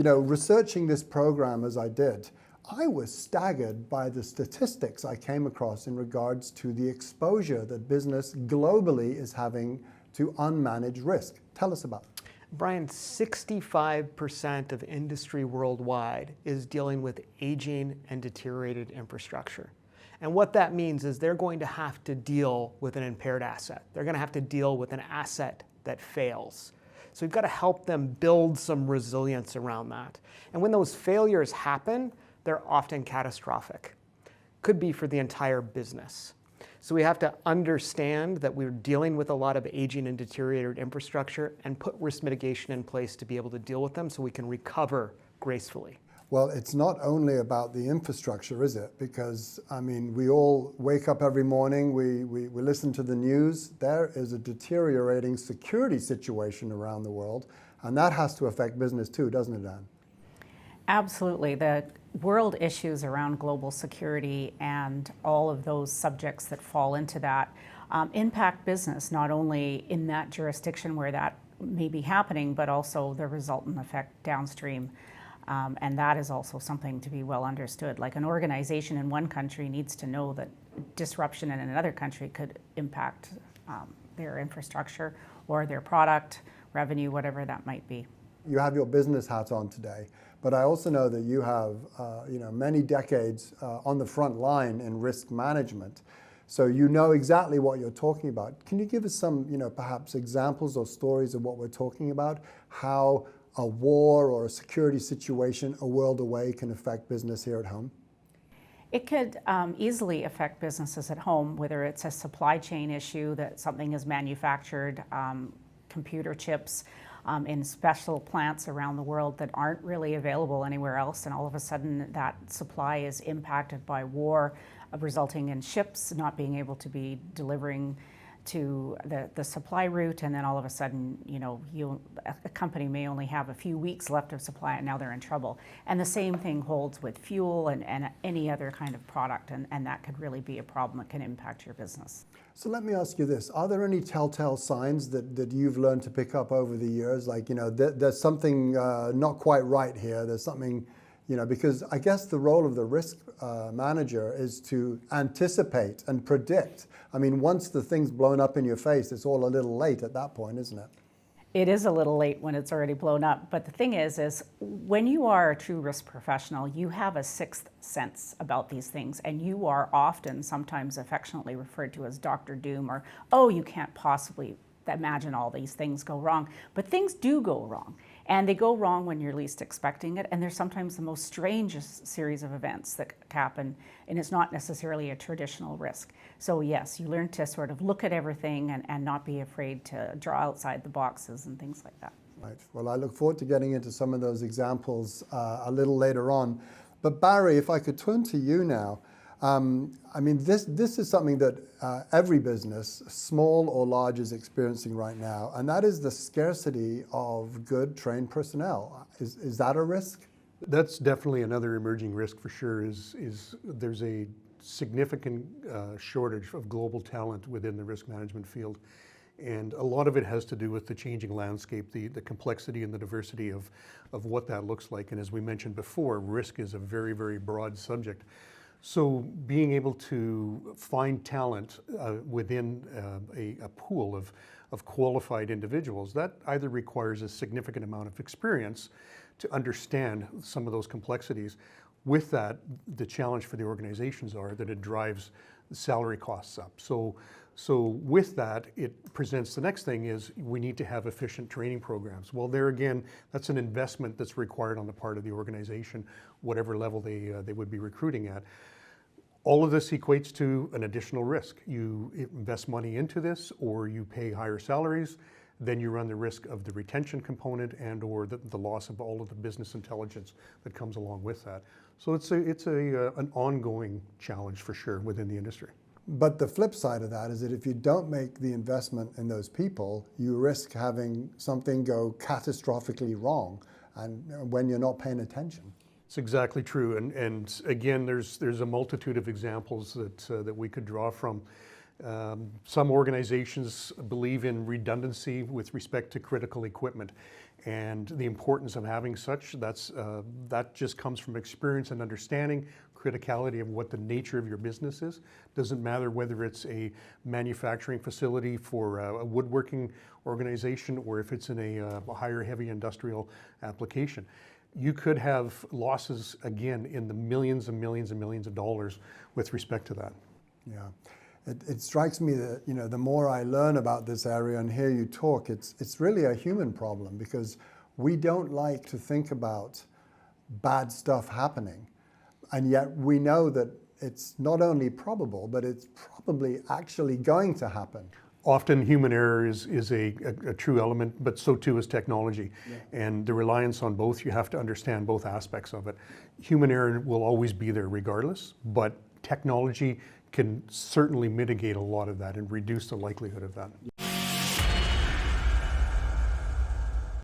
Researching this program as I did, I was staggered by the statistics I came across in regards to the exposure that business globally is having to unmanaged risk. Tell us about it. Brian, 65% of industry worldwide is dealing with aging and deteriorated infrastructure. And what that means is they're going to have to deal with an impaired asset. They're going to have to deal with an asset that fails. So we've got to help them build some resilience around that. And when those failures happen, they're often catastrophic. Could be for the entire business. So we have to understand that we're dealing with a lot of aging and deteriorated infrastructure and put risk mitigation in place to be able to deal with them so we can recover gracefully. Well, it's not only about the infrastructure, is it? Because, we all wake up every morning, we listen to the news. There is a deteriorating security situation around the world, and that has to affect business too, doesn't it, Dan? Absolutely. The world issues around global security and all of those subjects that fall into that impact business, not only in that jurisdiction where that may be happening, but also the resultant effect downstream. And that is also something to be well understood. Like an organization in one country needs to know that disruption in another country could impact their infrastructure or their product, revenue, whatever that might be. You have your business hat on today, but I also know that you have many decades on the front line in risk management. So you know exactly what you're talking about. Can you give us some, perhaps examples or stories of what we're talking about? How a war or a security situation a world away can affect business here at home? It could easily affect businesses at home, whether it's a supply chain issue that something is manufactured, computer chips, in special plants around the world that aren't really available anywhere else, and all of a sudden that supply is impacted by war, resulting in ships not being able to be delivering to the supply route, and then all of a sudden, a company may only have a few weeks left of supply and now they're in trouble. And the same thing holds with fuel and any other kind of product, and that could really be a problem that can impact your business. So let me ask you this. Are there any telltale signs that you've learned to pick up over the years? Like, there's something not quite right here. There's something, because I guess the role of the risk manager is to anticipate and predict. Once the thing's blown up in your face, it's all a little late at that point, isn't it? It is a little late when it's already blown up. But the thing is when you are a true risk professional, you have a sixth sense about these things. And you are often, sometimes affectionately referred to as Dr. Doom, or, oh, you can't possibly imagine all these things go wrong. But things do go wrong. And they go wrong when you're least expecting it. And they're sometimes the most strangest series of events that happen. And it's not necessarily a traditional risk. So yes, you learn to sort of look at everything and not be afraid to draw outside the boxes and things like that. Right. Well, I look forward to getting into some of those examples a little later on. But Barry, if I could turn to you now. This is something that every business, small or large, is experiencing right now, and that is the scarcity of good trained personnel. Is that a risk? That's definitely another emerging risk for sure. Is there's a significant shortage of global talent within the risk management field, and a lot of it has to do with the changing landscape, the complexity and the diversity of what that looks like. And as we mentioned before, risk is a very, very broad subject. So being able to find talent within a pool of qualified individuals, that either requires a significant amount of experience to understand some of those complexities. With that, the challenge for the organizations are that it drives salary costs up. So with that, it presents the next thing is we need to have efficient training programs. Well, there again, that's an investment that's required on the part of the organization, whatever level they would be recruiting at. All of this equates to an additional risk. You invest money into this or you pay higher salaries, then you run the risk of the retention component and or the loss of all of the business intelligence that comes along with that. So it's an ongoing challenge for sure within the industry. But the flip side of that is that if you don't make the investment in those people, you risk having something go catastrophically wrong and when you're not paying attention. It's exactly true, and again, there's a multitude of examples that we could draw from. Some organizations believe in redundancy with respect to critical equipment, and the importance of having such. That just comes from experience and understanding criticality of what the nature of your business is. Doesn't matter whether it's a manufacturing facility for a woodworking organization or if it's in a higher heavy industrial application. You could have losses again in the millions and millions and millions of dollars with respect to that. Yeah. It strikes me that, you know, the more I learn about this area and hear you talk, it's really a human problem, because we don't like to think about bad stuff happening. And yet we know that it's not only probable, but it's probably actually going to happen. Often human error is a true element, but so too is technology. Yeah. And the reliance on both, you have to understand both aspects of it. Human error will always be there regardless, but technology can certainly mitigate a lot of that and reduce the likelihood of that. Yeah.